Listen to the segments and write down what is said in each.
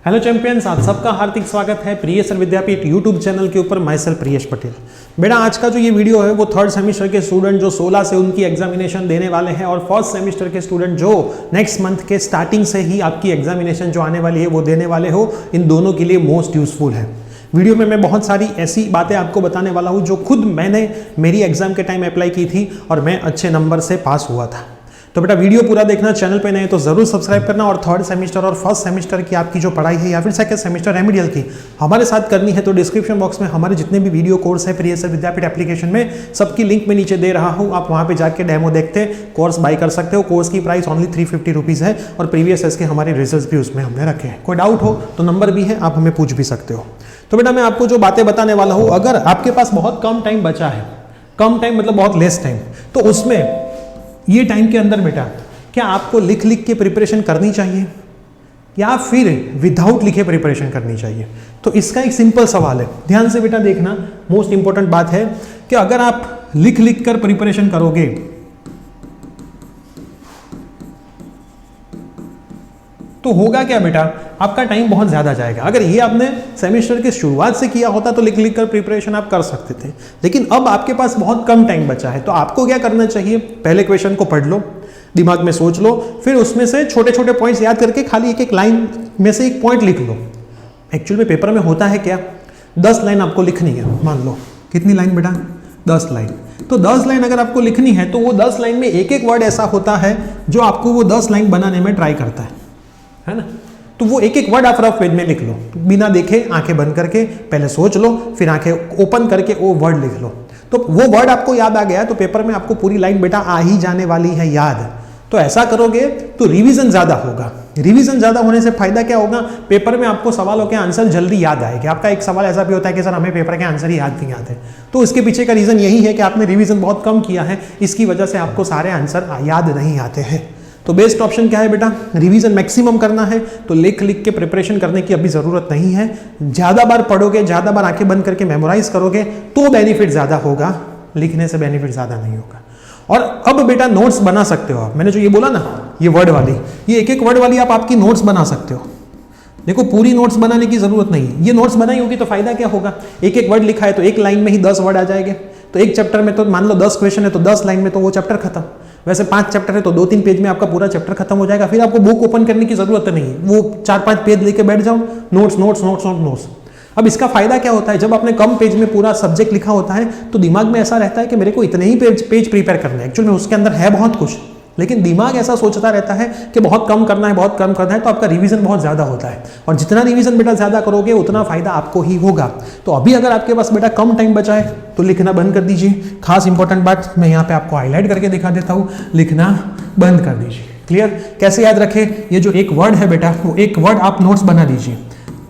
Hello champions, आप सबका हार्दिक स्वागत है प्रियेश विद्यापीठ यूट्यूब चैनल के ऊपर। मैं सर प्रियेश पटेल। बेटा आज का जो ये वीडियो है वो थर्ड सेमेस्टर के स्टूडेंट जो 16 से उनकी एग्जामिनेशन देने वाले हैं और फर्स्ट सेमेस्टर के स्टूडेंट जो नेक्स्ट मंथ के स्टार्टिंग से ही आपकी एग्जामिनेशन जो आने वाली है वो देने वाले हो, इन दोनों के लिए मोस्ट यूजफुल है। वीडियो में मैं बहुत सारी ऐसी बातें आपको बताने वाला हूँ जो खुद मैंने मेरी एग्जाम के टाइम अप्लाई की थी और मैं अच्छे नंबर से पास हुआ था। तो बेटा वीडियो पूरा देखना, चैनल पे नए तो जरूर सब्सक्राइब करना। और थर्ड सेमेस्टर और फर्स्ट सेमेस्टर की आपकी जो पढ़ाई है या फिर सेकंड सेमेस्टर रेमेडियल की हमारे साथ करनी है तो डिस्क्रिप्शन बॉक्स में हमारे जितने भी वीडियो कोर्स है प्रियेश विद्यापीठ एप्लीकेशन में सबकी लिंक में नीचे दे रहा हूँ। आप वहाँ पे जाके डेमो देखते कोर्स बाय कर सकते हो। कोर्स की प्राइस ओनली 350 रुपीज़ है और प्रीवियस ईयर के हमारे रिजल्ट भी उसमें हमने रखे हैं। कोई डाउट हो तो नंबर भी है, आप हमें पूछ भी सकते हो। तो बेटा मैं आपको जो बातें बताने वाला हूँ, अगर आपके पास बहुत कम टाइम बचा है, कम टाइम मतलब बहुत लेस टाइम, तो उसमें ये टाइम के अंदर बेटा क्या आपको लिख लिख के प्रिपरेशन करनी चाहिए या फिर विदाउट लिखे प्रिपरेशन करनी चाहिए? तो इसका एक सिंपल सवाल है, ध्यान से बेटा देखना। मोस्ट इंपॉर्टेंट बात है कि अगर आप लिख लिख कर प्रिपरेशन करोगे तो होगा क्या बेटा, आपका टाइम बहुत ज़्यादा जाएगा। अगर ये आपने सेमेस्टर के शुरुआत से किया होता तो लिख लिख कर प्रिपरेशन आप कर सकते थे, लेकिन अब आपके पास बहुत कम टाइम बचा है। तो आपको क्या करना चाहिए, पहले क्वेश्चन को पढ़ लो, दिमाग में सोच लो, फिर उसमें से छोटे छोटे पॉइंट्स याद करके खाली एक एक लाइन में से एक पॉइंट लिख लो। एक्चुअल में पेपर में होता है क्या, 10 लाइन आपको लिखनी है। मान लो कितनी लाइन बेटा, 10 लाइन। तो 10 लाइन अगर आपको लिखनी है तो वो 10 लाइन में एक एक वर्ड ऐसा होता है जो आपको वो 10 लाइन बनाने में ट्राई करता है ना। तो वो एक एक वर्ड आप रफ पेज में लिख लो, बिना देखे आंखें बंद करके पहले सोच लो, फिर आंखें ओपन करके वो वर्ड लिख लो। तो वो वर्ड आपको याद आ गया तो पेपर में आपको पूरी लाइन बेटा आ ही जाने वाली है याद। तो ऐसा करोगे तो रिवीजन ज्यादा होगा। रिवीजन ज्यादा होने से फायदा क्या होगा, पेपर में आपको सवालों के आंसर जल्दी याद आएंगे। आपका एक सवाल ऐसा भी होता है कि सर हमें पेपर के आंसर ही याद नहीं आते, तो इसके पीछे का रीजन यही है कि आपने रिवीजन बहुत कम किया है, इसकी वजह से आपको सारे आंसर याद नहीं आते हैं। तो बेस्ट ऑप्शन क्या है बेटा, रिवीजन मैक्सिमम करना है तो लिख लिख के प्रिपरेशन करने की अभी जरूरत नहीं है। ज्यादा बार पढ़ोगे, ज्यादा बार आंखें बंद करके मेमोराइज करोगे तो बेनिफिट ज्यादा होगा, लिखने से बेनिफिट ज्यादा नहीं होगा। और अब बेटा नोट्स बना सकते हो आप। मैंने जो ये बोला ना, ये वर्ड वाली, ये एक एक वर्ड वाली आप आपकी नोट्स बना सकते हो। देखो पूरी नोट्स बनाने की जरूरत नहीं, ये नोट्स बनाई होगी तो फायदा क्या होगा, एक एक वर्ड लिखा है तो एक लाइन में ही 10 वर्ड आ जाएंगे। तो एक चैप्टर में तो मान लो 10 क्वेश्चन है तो 10 लाइन में तो वो चैप्टर खत्म। वैसे 5 चैप्टर है तो 2-3 पेज में आपका पूरा चैप्टर खत्म हो जाएगा। फिर आपको बुक ओपन करने की जरूरत नहीं, वो 4-5 पेज लेके बैठ जाओ, नोट्स नोट्स नोट्स नोट्स। अब इसका फायदा क्या होता है, जब आपने कम पेज में पूरा सब्जेक्ट लिखा होता है तो दिमाग में ऐसा रहता है कि मेरे को इतने ही पेज प्रिपेयर करना है। एक्चुअल में उसके अंदर है बहुत कुछ, लेकिन दिमाग ऐसा सोचता रहता है कि बहुत कम करना है, बहुत कम करना है, तो आपका रिवीजन बहुत ज्यादा होता है। और जितना रिवीजन बेटा ज्यादा करोगे उतना फायदा आपको ही होगा। तो अभी अगर आपके पास बेटा कम टाइम बचा है तो लिखना बंद कर दीजिए। खास इंपॉर्टेंट बात मैं यहाँ पे आपको हाईलाइट करके दिखा देता हूँ, लिखना बंद कर दीजिए। क्लियर? कैसे याद रखें, ये जो एक वर्ड है बेटा वो एक वर्ड आप नोट्स बना दीजिए,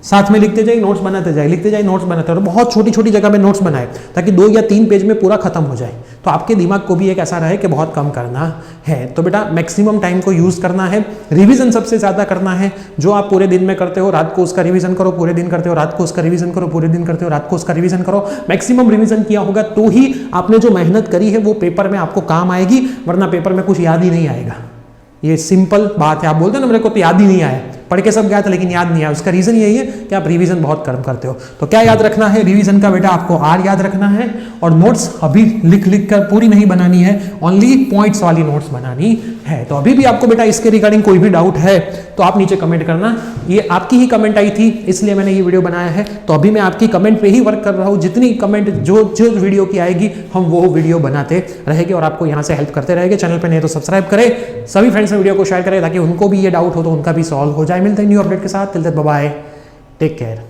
साथ में लिखते जाइए, नोट्स बनाते जाइए, लिखते जाइए, नोट्स बनाते और बहुत छोटी छोटी जगह में नोट्स बनाए ताकि 2 या 3 पेज में पूरा खत्म हो जाए। तो आपके दिमाग को भी एक ऐसा रहे कि बहुत कम करना है। तो बेटा मैक्सिमम टाइम को यूज करना है, रिवीजन सबसे ज्यादा करना है। जो आप पूरे दिन में करते हो रात को उसका रिवीजन करो, पूरे दिन करते हो रात को उसका रिवीजन करो, पूरे दिन करते हो रात को उसका रिवीजन करो। मैक्सिमम रिवीजन किया होगा तो ही आपने जो मेहनत करी है वो पेपर में आपको काम आएगी, वरना पेपर में कुछ याद ही नहीं आएगा। ये सिंपल बात है। आप बोलते हो ना मेरे को तो याद ही नहीं आया, पढ़ के सब गया था लेकिन याद नहीं आया, उसका रीजन यही है कि आप रिवीजन बहुत कम करते हो। तो क्या याद रखना है रिवीजन का बेटा, आपको आर याद रखना है और नोट्स अभी लिख लिख कर पूरी नहीं बनानी है, ओनली पॉइंट्स वाली नोट्स बनानी है। तो अभी भी आपको बेटा इसके रिगार्डिंग कोई भी डाउट है तो आप नीचे कमेंट करना। ये आपकी ही कमेंट आई थी इसलिए मैंने ये वीडियो बनाया है, तो अभी मैं आपकी कमेंट पे ही वर्क कर रहा हूँ। जितनी कमेंट जो वीडियो की आएगी हम वो वीडियो बनाते रहेंगे और आपको यहाँ से हेल्प करते रहेंगे। चैनल पर नहीं तो सब्सक्राइब करें, सभी फ्रेंड्स में वीडियो को शेयर करें ताकि उनको भी ये डाउट हो तो उनका भी सॉल्व हो जाए। मिलते हैं न्यू अपडेट के साथ, till then bye bye, take care.